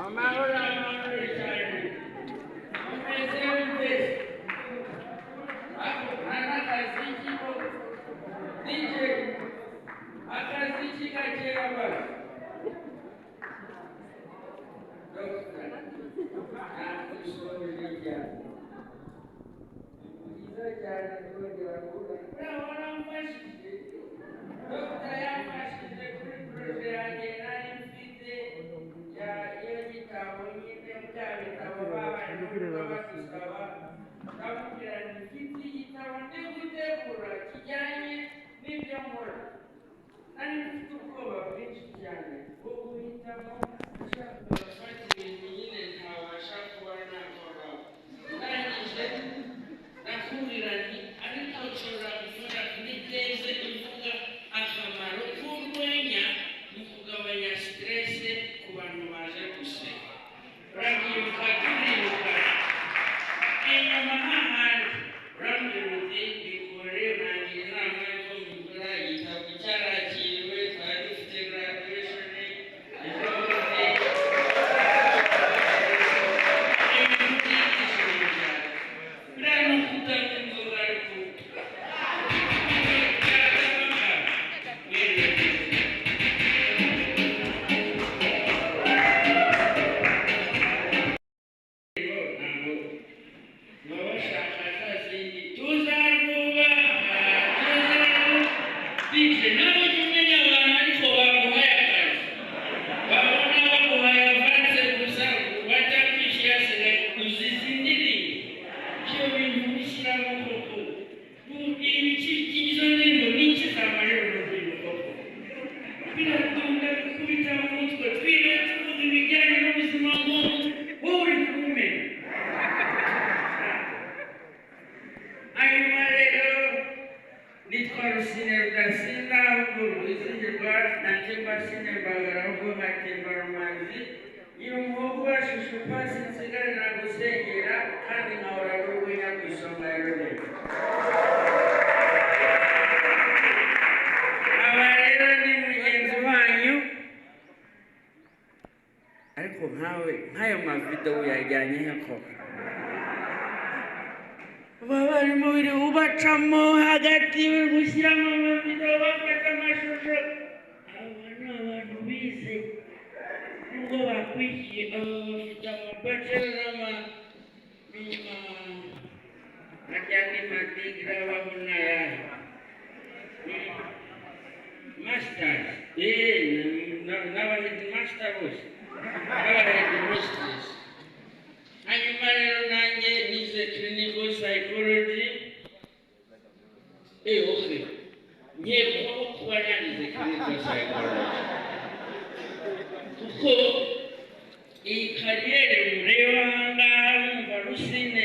amahoro amahoro cyane umeze wese n'akazi k'ikigo DJ akazi k'igakera bari nakushoje cyane byiza cyane kongera kuba urabona mfashije Dr. yamfashije kuri proje yanjye nari mfite iyo gitabo nyine bya bitabo babanje badusaba ndamubwira nti mfite igitabo ndi gutegura kijyanye n'ibyo nkora nari mfite ubwoba bwinshi cyane bwo guhitamo ushaka gufata ibintu nyine ntabasha kuba nakora ndangije nakubwira nti ariko nshobora gufata niteze ivuga akamaro k'urwenya mu kugabanya stress ku bantu baje guseka urabyibuka turibuka inyuma hahandi urambwira uti bikore nangira inama yuko mugura igitabo cyarakiriwe twari dufite graduation ejo bundi ibintu byigishije cyane buriya no kutanywa inzoga ariko ariko nk'ayo mavidewo yajyanye hako baba barimo biri ubacamo hagati gushyiramo amavidewo bafata amashusho aba ni abantu bize nubwo bakwishyuye bafite amabachelor ajyanye madigira babona yayo masters n'abahedi master bose n'abahedi masters hanyuma rero nanjye nize clinical psychology okay ngiye kuba nanize clinical psychology kuko iyi kariyeri mureba ahangaha numva rusine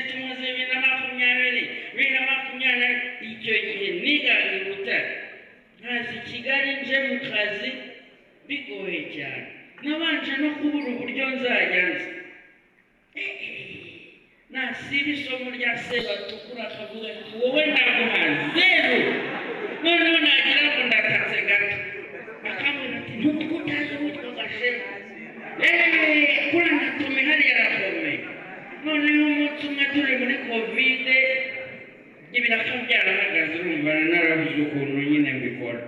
tumaze 2020 icyo gihe nigaga i Butare nkazi Kigali nje mu kazi bigoye cyane nabanje no kubura uburyo nzajya nzi nasiba isomo rya Sebatukura akavuga ati wowe ndaguhaze zero noneho nagira ngo ndatatse gato akambwira ati ntuko utazi witwa Gashema kuri natume hariya arakomeye noneho umunsi umwe turi muri covid ibiraka byarahagaze urumva narabuze ukuntu nyine mbikora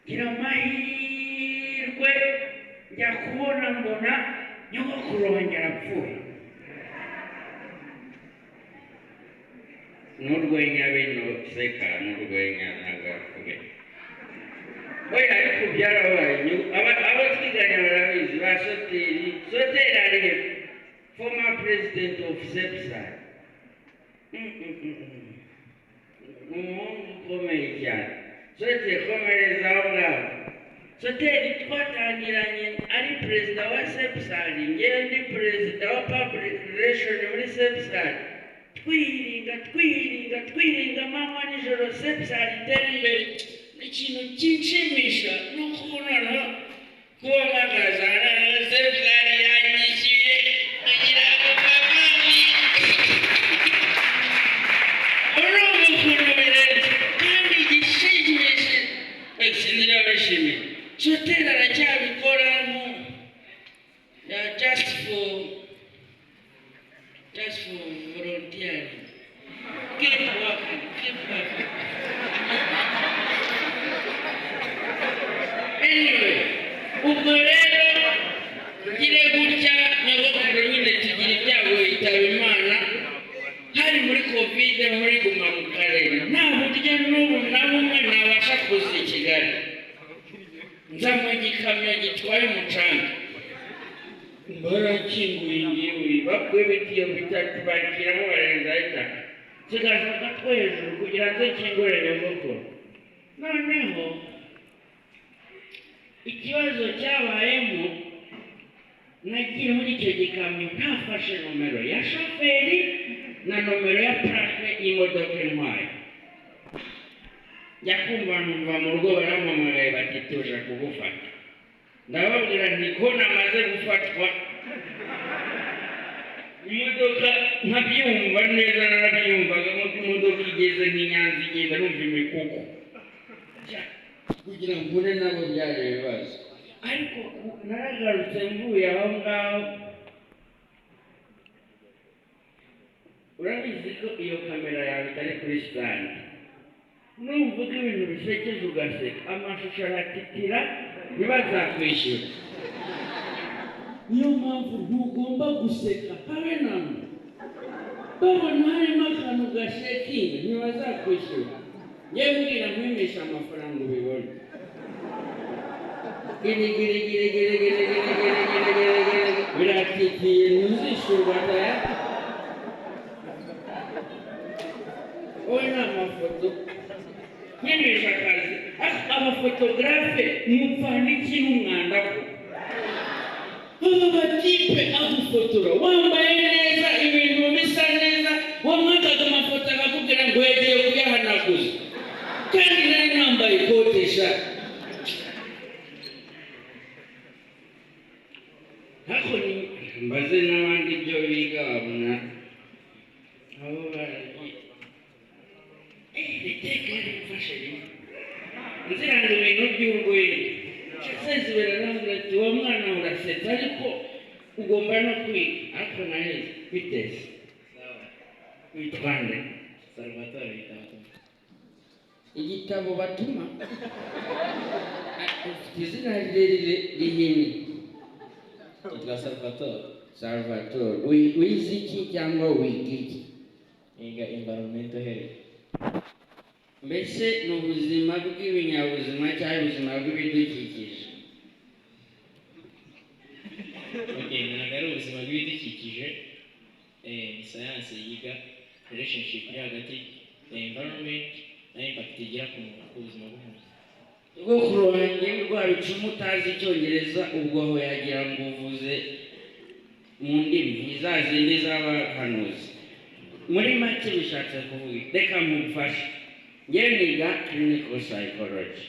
gira amahirwe njya kubona mbona nyogokuru wanjye arapfuye n'urwenya bino seka n'urwenya ntabwo yapfuye oya ariko byarabaye abo twiganye barabizi ba Soteri ariye former president of SEPSAD umuntu ukomeye cyane Soteri komereza aho ngaho Soteri twatangiranye ari perezida wa SEPSAD ngewe ndi perezida wa public relation muri SEPSAD twiringa manywa nijoro SEPSAD itera imbere ikintu kinshimisha ni ukubona kuba mpagaze ahantu SEPSAD yanyishyuye kugira ngo bamani urumva ukuntu birenze kandi igishimishije sinzira bishimiye sotera aracyabikoramo just for volunteering. Keep working. Anyway, ubwo rero gire gutya nyogokuru nyine tugira ibyago yitaba Imana hari muri covid muri guma mu karere nta buryo n'ubu na bumwe nabasha kuza i Kigali nza mu gikamyo gitwaye umucanga barakinguye ngewe bakwe bitiyo bitatu bakiramo barenza itaka kigaza gatwo hejuru kugira ngo nkingure nyogokuru. Noneho ikibazo cyabayemo nagiye muri icyo gikamyo ntafashe nomero ya shoferi na nomero ya plaque y'imodoka intwaye. Njya kumva numva mu rugo barampamagaye bati tuje kugufata. Ndababwira nti ko namaze gufatwa imodoka nkabyumva neza narabyumvaga ngo imodoka igeze nk'Inyanza igenda numva imikuku kugira ngo mbone nabo byari ibibazo. Ariko naragarutse mvuye aho ngaho urabizi ko iyo kamera yawe itari kuri stand numvuga ibintu bisekeje ugaseka amashusho aratitira ntibazakwishyura. Niyo mpamvu ntugomba guseka habe namwe babona harimo akantu gashekinga ntibazakwishyura. Ngewe mbwira nkwimisha amafaranga ubibone biratitiye ntuzishyurwa daya. Wowe ni amafoto nkimisha akazi abafotogarafe mupfana iki n'umwanda ko aba batipe agufotora wambaye neza ibintu bisa neza wamwakaga amafoto akakubwira ngo yagiye kuyahanaguza kandi nari nambaye ikote shati. Hako ni mbaze n'abandi ibyo biga babona abo baragiye iteka rifashe rimwe nziranga ibintu by'urwenya sezibera navuga ati uwo mwana urasetsa ariko ugomba no kwiga. Ariko naheze biteze witwa nde? Salvatore Bitako. Igitabo batuma izina rirerire rihinnye yitwa Salvatore. Wize iki cyangwa wiga iki? Niga environmental health. Mbese ni ubuzima bw'ibinyabuzima cyangwa ubuzima bw'ibidukikije? Ntabwo ari ubuzima bw'ibidukikije, ni sayansi yiga relationship iri hagati ya environment na impact igira ku buzima bw'umuntu. Nyogokuru wanjye rwabicuma utazi icyongereza ubwo aho yagira ngo uvuze mu ndimi zazindi z'abahanuzi. Muri make bishatse kuvuga reka mumfashe. Ngewe niga clinical psychology.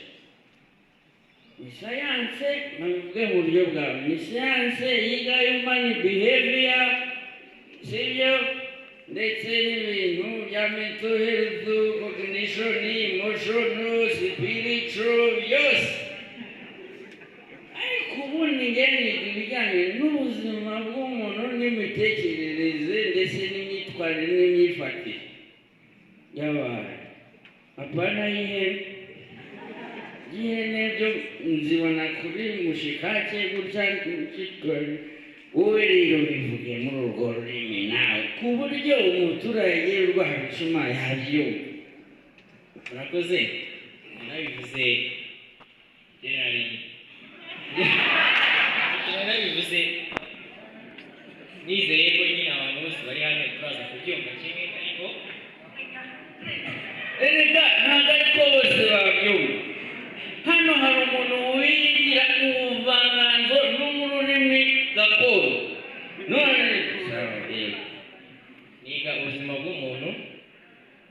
Ni sayanse nabivuge mu buryo bwawe, ni sayanse yiga human behavior sibyo ndetse n'ibintu bya mental health, cognition, emotional, spiritual yose. Ariko ubundi ngewe niga ibijyanye n'ubuzima bw'umuntu n'imitekerereze ndetse n'imyitwarire n'imyifatire y'abantu. Apana ihene byo nzibona kuri mushikake gutya nshikari. Wowe rero bivuge muri urwo rurimi nawe ku buryo umuturage rwabicuma yabyumva. Murakoze narabivuze narabivuze nizeye ko nyine abantu bose bari hano turaza kubyumva kimwe ariko erega ntabwo ariko bose babyumva. Hano hari umuntu wigira ubuvanganzo no mu rurimi gakondo. None niga ubuzima bw'umuntu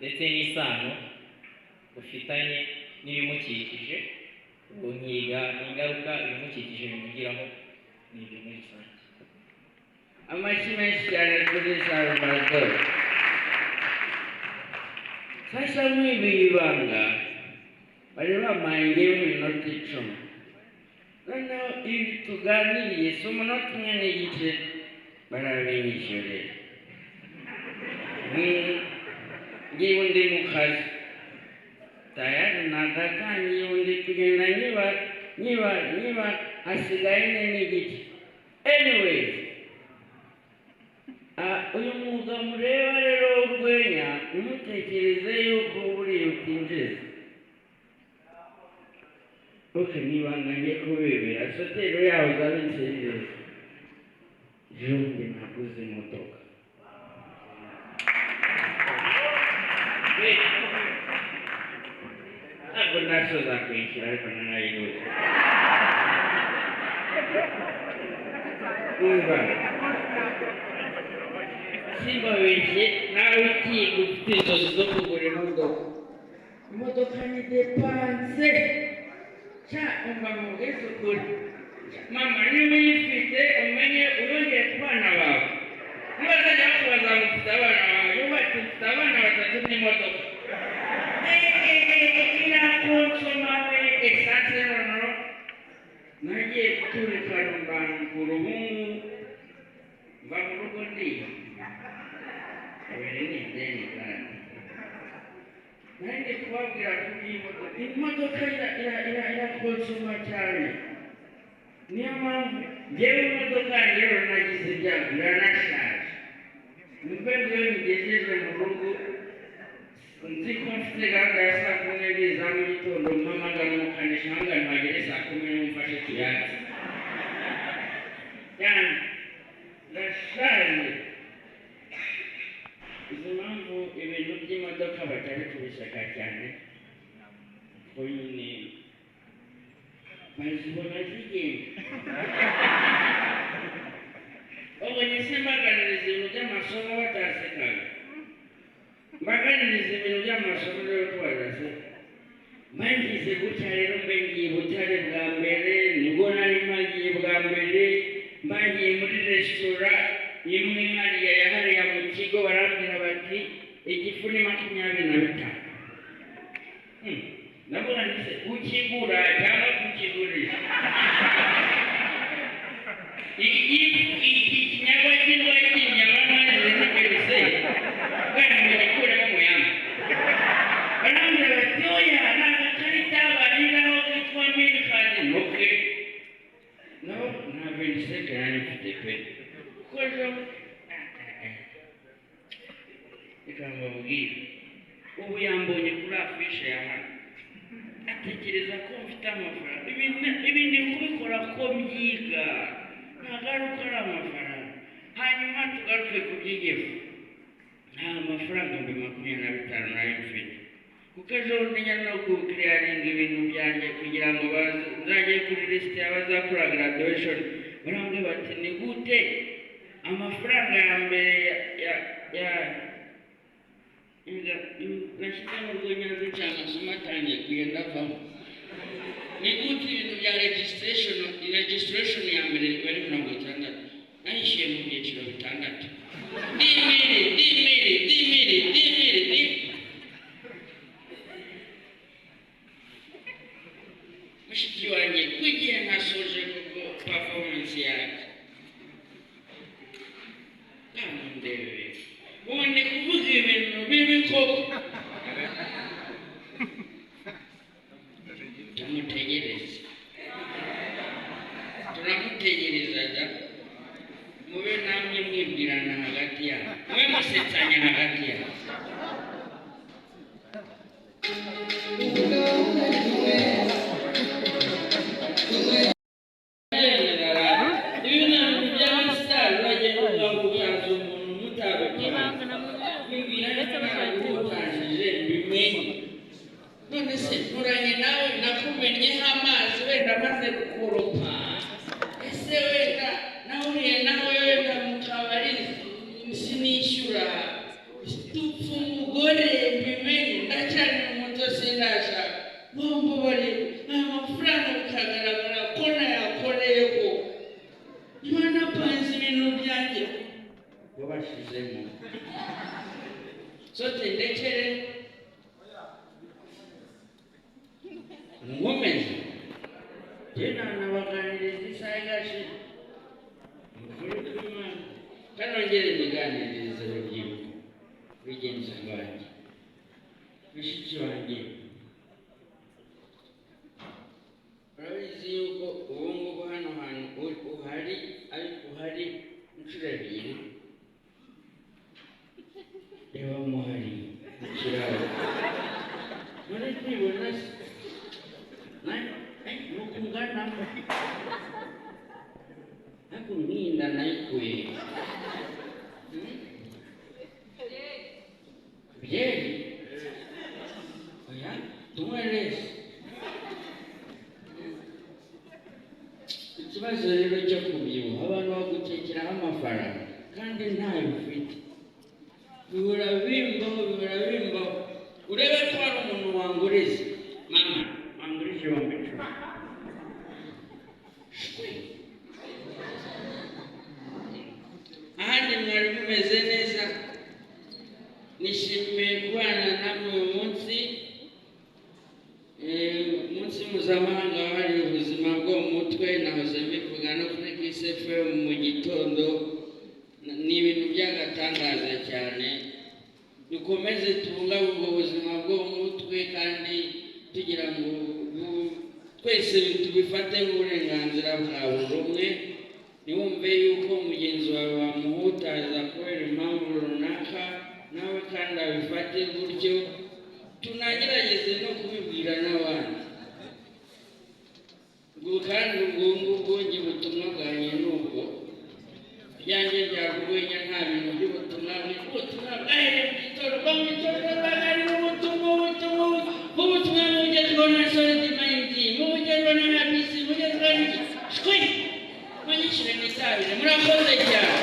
ndetse n'isano bufitanye n'ibimukikije, ubwo nkiga ingaruka ibimukikije bimugiraho n'ibyo muri rusange. amashyi menshi cyane kuri Salvatore. Sasa mwibi ibanga bari bamaye ngewe iminota 10 noneho ibi tuganiriye si umunota umwe n'igice barabinyishyurira ngewe ndi mu kazi tayari nagatangiye undi kugenda nyiba hasigaye n'igice anyways uyu mwuga mureba rero w'urwenya ntimutekereze yuko buriya utinjiza nibanganye kubibera sotero yaho zabe nserereza jombe naguze imodoka ntabwo nasoza kwishyura ariko nanayiguze umva simbabeshye nawe ukiga ufite inzozi zo kugura imodoka ni depanse umva mubwiza ukuri mama niba uyifite umenye urongeye ku bana bawe ntibazajya bakubaza ngo ufite abana bawe iyo bati ufite abana batatu n'imodoka irakonsoma we esanse noneho nagiye guturikana mbangura ubungu mva mu rugo ndiye abiri ni ideni kandi nanjye kubabwira kuri iyi modoka irakonsoma cyane niyo mpamvu njyewe imodoka rero nagize ibyago iranashaje nubwo rero ngejeje mu rugo nzi ko mfite gahunda ya saa kumi n'ebyiri za mu gitondo mpamagara umukanishi ahanga ntihagere saa kumi n'umfashe tuyatse cyane ndashaje izo mpamvu ibintu by'imodoka batari kubishaka cyane ko nyine bazibona zigenda ubonye se mbaganiriza ibintu by'amasomo batasekaga mbaganiriza ibintu by'amasomo rero ko badaseka mbangize gutya rero mbe ngiye Butare bwa mbere nibwo nari mpagiye bwa mbere mbangiye muri resitora imwe hariya yahariya mu kigo barambwira bati igifu ni 25 navuga nti ukigura cyangwa kukigurisha ikinyagwa cy'indwa cy'inyama maze ntibirise kandi mbikuremo mu yamba barambwira bati oya ni agakarita bariraho kitwa milkadi nuke nabo nta 25 yari mfite pe kuko ejo reka mbabwire ubu yambonye kuri afishe ya hano atekereza ko mfite amafaranga ibindi kubikora ko mbyiga ntagaruka ari amafaranga hanyuma tugaruke ku by'igifu nta mafaranga 25 nayo mfite kuko ejo ndinya no kukiriyaringa ibintu byanjye kugira ngo bazajye kuri lisiti y'abazakora graduation barambwira bati ni gute amafaranga ya mbere nashyize mu rwenya rw'icyanga amasomo atangiye kugenda avamo ni gute ibintu bya registration ya mbere bari 60 nayishyuye mu byiciro 6 dimiri mushiki wanjye kwigihe nkasoje kuko performance yacu ndebe ubundi kuvuga ibintu bibi koko turamutegerezaga mube namwe mwibwirana hagati yabo mube musetsanya hagati yabo none se nturanye nawe nakumenyeho amazi wenda amaze gukoropa ese wenda nahuriye nawe wenda mu kabari sinishyura dupfa umugore mbimenye ndacyari umuto sinashaka bombo bari aya mafaranga bikagaragara ko nayakoreye ko niba napanze ibintu byanjye bo bashizemo sote ndekere nkomeze tena nabaganiriza mwiganiriza urubyiruko bigenzi banjye bashiki banjye urabizi yuko ubu ngubu hano hantu uhari ariko uhari inshuro ebyiri reba muhari mu kiraro muri kwibona se nuko ungana ariko nk'inda nayikuye byeri oya tunywe resi ikibazo rero cyo kubyibuha abantu bagutekeraho amafaranga kandi ntayo ufite bihora bimbaho urebe ko hari umuntu wanguriza mama wangurije ibihumbi 10 ahandi mwari mumeze neza nishimiye kubana namwe uyu munsi umunsi mpuzamahanga wahariwe ubuzima bwo mu mutwe nahoze mbivuga no kuri Kiss FM mu gitondo ni ibintu by'agatangaza cyane dukomeze tubungabunge ubuzima bwo mu mutwe kandi tugira ngo twese tubifate nk'uburenganzira bwa buri umwe niwumve yuko mugenzi wawe wamuhutaza kubera impamvu runaka nawe kandi abifate gutyo tunagerageze no kubibwira n'abandi kandi ubwo ngubwo njye ubutumwa bwanjye n'ubwo ryanjye ryarwenya nta bintu by'ubutumwa bwahereye mu gitondo bwari ubutumwa mugezweho na Solid Mind mugezweho na Habisi mugezweho n'iki shwe manyishyure nisabire murakoze cyane